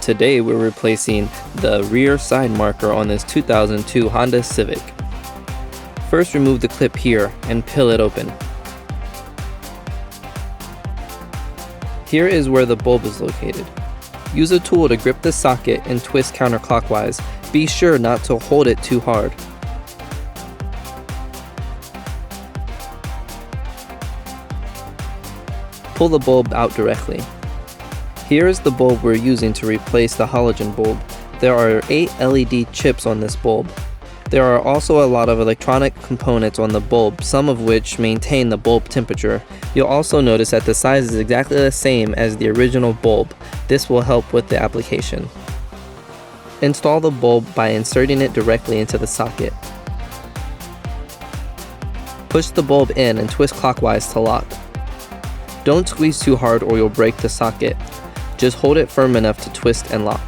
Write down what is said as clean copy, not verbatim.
Today we're replacing the rear side marker on this 2002 Honda Civic. First, remove the clip here and peel it open. Here is where the bulb is located. Use a tool to grip the socket and twist counterclockwise. Be sure not to hold it too hard. Pull the bulb out directly. Here is the bulb we're using to replace the halogen bulb. There are 8 LED chips on this bulb. There are also a lot of electronic components on the bulb, some of which maintain the bulb temperature. You'll also notice that the size is exactly the same as the original bulb. This will help with the application. Install the bulb by inserting it directly into the socket. Push the bulb in and twist clockwise to lock. Don't squeeze too hard or you'll break the socket. Just hold it firm enough to twist and lock.